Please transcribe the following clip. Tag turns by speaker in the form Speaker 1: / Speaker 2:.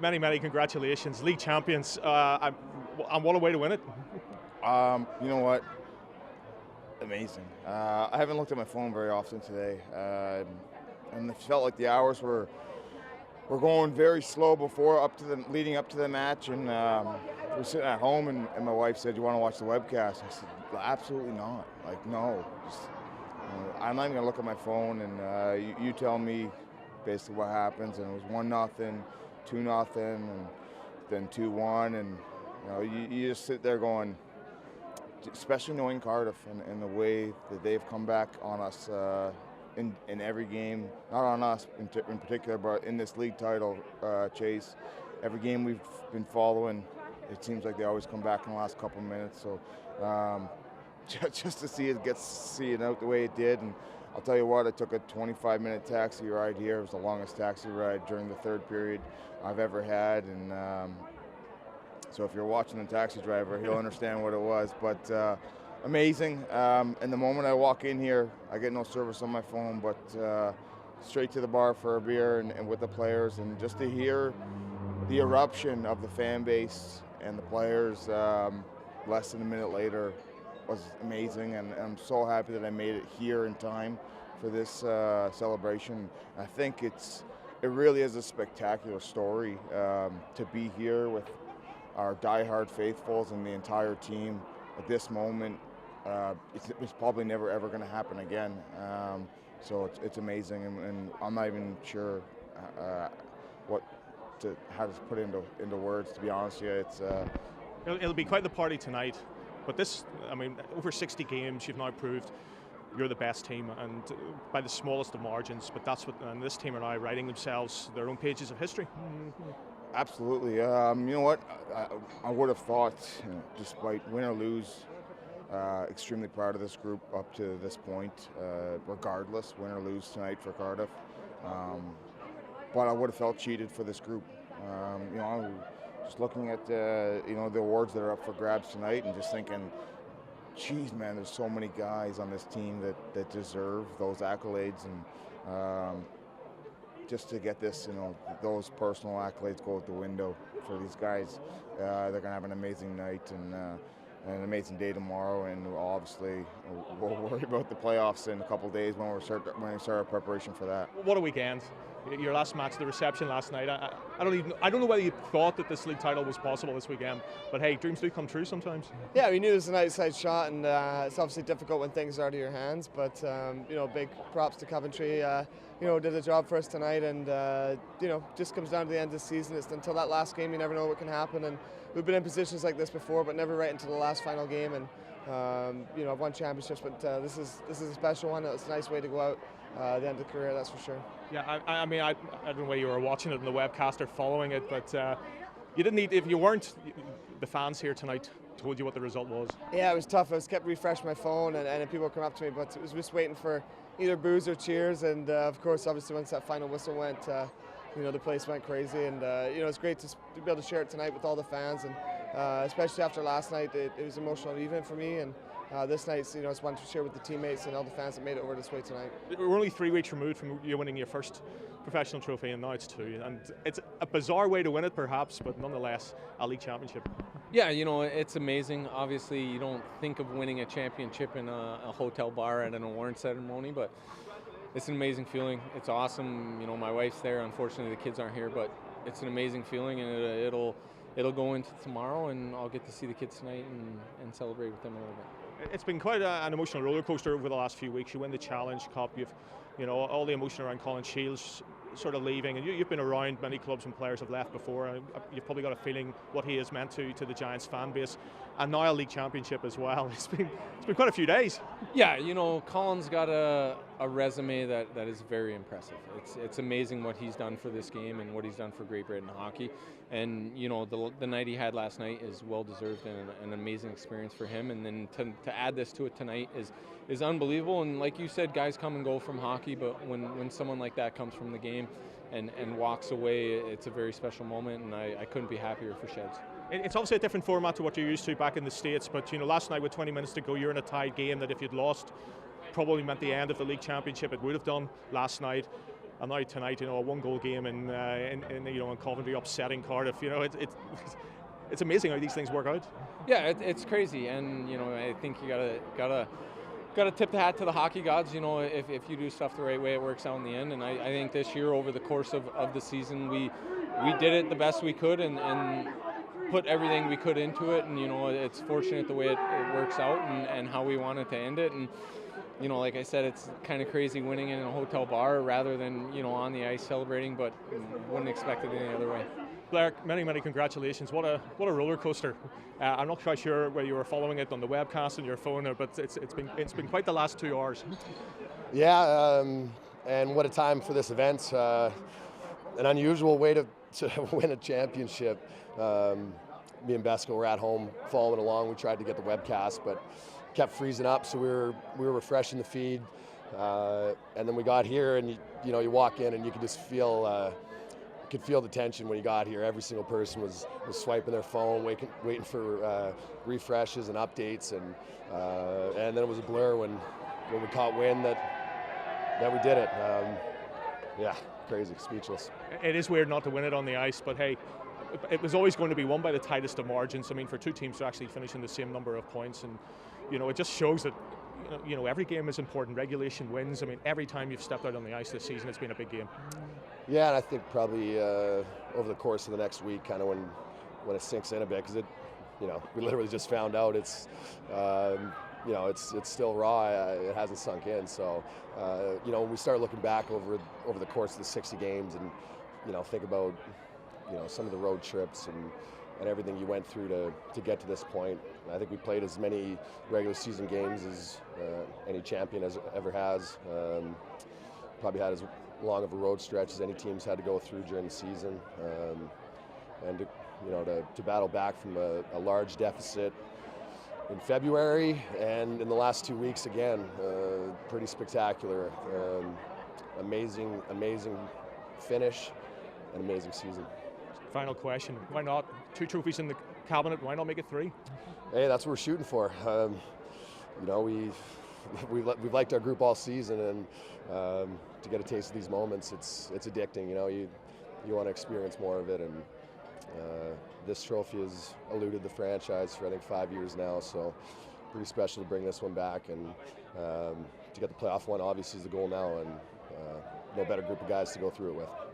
Speaker 1: Many, many congratulations, league champions, and what a way to win it.
Speaker 2: You know what? Amazing. I haven't looked at my phone very often today, and it felt like the hours were going very slow before leading up to the match, and we were sitting at home, and my wife said, "You want to watch the webcast?" I said, "Absolutely not. Like, no. I'm not even gonna look at my phone." And you tell me basically what happens, and it was 1-0, 2-0, and then 2-1, and you just sit there going, especially knowing Cardiff and the way that they've come back on us in every game, not on us in particular, but in this league title chase. Every game we've been following, it seems like they always come back in the last couple of minutes. So just to see it out the way it did, and I'll tell you what, I took a 25-minute taxi ride here. It was the longest taxi ride during the third period I've ever had, and so if you're watching the taxi driver, he'll understand what it was. But amazing. And the moment I walk in here, I get no service on my phone, but straight to the bar for a beer and with the players, and just to hear the eruption of the fan base and the players less than a minute later was amazing, and I'm so happy that I made it here in time for this celebration. I think it really is a spectacular story to be here with our diehard faithfuls and the entire team at this moment. It's probably never ever going to happen again. So it's amazing, and I'm not even sure how to put it into words. To be honest with you,
Speaker 1: It'll be quite the party tonight. But over 60 games, you've now proved you're the best team, and by the smallest of margins. But and this team are now writing themselves their own pages of history.
Speaker 2: Absolutely. You know what? I would have thought, despite win or lose, extremely proud of this group up to this point, regardless, win or lose tonight for Cardiff. But I would have felt cheated for this group. Just looking at the awards that are up for grabs tonight, and just thinking, geez, man, there's so many guys on this team that deserve those accolades, and just to get this, those personal accolades go out the window for these guys. They're going to have an amazing night and an amazing day tomorrow, and obviously we'll worry about the playoffs in a couple of days when we start our preparation for that.
Speaker 1: What a weekend! Your last match, the reception last night. I don't know whether you thought that this league title was possible this weekend, but hey, dreams do come true sometimes.
Speaker 3: Yeah, we knew it was an outside shot, and it's obviously difficult when things are out of your hands. But big props to Coventry. Did a job for us tonight, and just comes down to the end of the season. It's until that last game, you never know what can happen, and we've been in positions like this before, but never right into the last final game. And I've won championships, but this is a special one. It's a nice way to go out at the end of the career, that's for sure.
Speaker 1: Yeah, I don't know whether you were watching it on the webcast or following it, but you didn't need, if you weren't, the fans here tonight told you what the result was.
Speaker 3: Yeah, it was tough. I was kept refreshing my phone, and people would come up to me, but it was just waiting for either boos or cheers. And of course, obviously, once that final whistle went, the place went crazy. And it's great to be able to share it tonight with all the fans, and especially after last night, it was emotional even for me. And this night, it's one to share with the teammates and all the fans that made it over this way tonight.
Speaker 1: We're only 3 weeks removed from you winning your first professional trophy, and now it's 2. And it's a bizarre way to win it, perhaps, but nonetheless, a league championship.
Speaker 4: Yeah, it's amazing. Obviously, you don't think of winning a championship in a hotel bar at an award ceremony, but it's an amazing feeling. It's awesome. My wife's there. Unfortunately, the kids aren't here, but it's an amazing feeling, and it'll go into tomorrow, and I'll get to see the kids tonight and celebrate with them a little bit.
Speaker 1: It's been quite an emotional roller coaster over the last few weeks. You win the Challenge Cup. You've, all the emotion around Colin Shields sort of leaving, and you've been around. Many clubs and players have left before. You've probably got a feeling what he has meant to the Giants fan base, and now a league championship as well. It's been quite a few days.
Speaker 4: Yeah, Colin's got a resume that is very impressive. It's amazing what he's done for this game and what he's done for Great Britain hockey. And the night he had last night is well deserved and an amazing experience for him. And then to add this to it tonight is unbelievable. And like you said, guys come and go from hockey, but when someone like that comes from the game and walks away, it's a very special moment. And I couldn't be happier for Sheds.
Speaker 1: It's obviously a different format to what you're used to back in the States, but last night with 20 minutes to go, you're in a tied game that if you'd lost, probably meant the end of the league championship. It would have done last night. and now tonight, a 1-goal game in Coventry upsetting Cardiff. It's amazing how these things work out.
Speaker 4: Yeah, it's crazy, and I think you gotta tip the hat to the hockey gods. If you do stuff the right way, it works out in the end. And I think this year, over the course of the season, we did it the best we could and put everything we could into it. And it's fortunate the way it works out and how we wanted to end it. And like I said, it's kind of crazy winning in a hotel bar rather than on the ice celebrating, but wouldn't expect it any other way.
Speaker 1: Blair, many congratulations. What a roller coaster. I'm not quite sure whether you were following it on the webcast on your phone, but it's been quite the last 2 hours.
Speaker 5: Yeah, and what a time for this event. An unusual way to win a championship. Me and Besco were at home following along. We tried to get the webcast, but kept freezing up, so we were refreshing the feed. And then we got here, and you walk in and you can just feel. You could feel the tension when you got here. Every single person was swiping their phone, waiting for refreshes and updates, and then it was a blur when we caught wind that we did it. Yeah, crazy, speechless.
Speaker 1: It is weird not to win it on the ice, but hey, it was always going to be won by the tightest of margins. I mean, for two teams to actually finish in the same number of points, and it just shows that every game is important. Regulation wins. I mean, every time you've stepped out on the ice this season, it's been a big game.
Speaker 5: Yeah, and I think probably over the course of the next week, kind of when it sinks in a bit, because we literally just found out it's still raw. It hasn't sunk in. So when we start looking back over the course of the 60 games, and think about some of the road trips and everything you went through to get to this point. I think we played as many regular season games as any champion ever has. Probably had as long of a road stretch as any team's had to go through during the season. And to battle back from a large deficit in February and in the last 2 weeks again, pretty spectacular. Amazing finish, an amazing season.
Speaker 1: Final question, why not? 2 trophies in the cabinet, why not make it 3?
Speaker 5: Hey, that's what we're shooting for. We've liked our group all season, and to get a taste of these moments, it's addicting. You want to experience more of it, and this trophy has eluded the franchise for I think 5 years now, so pretty special to bring this one back, and to get the playoff one obviously is the goal now, and no better group of guys to go through it with.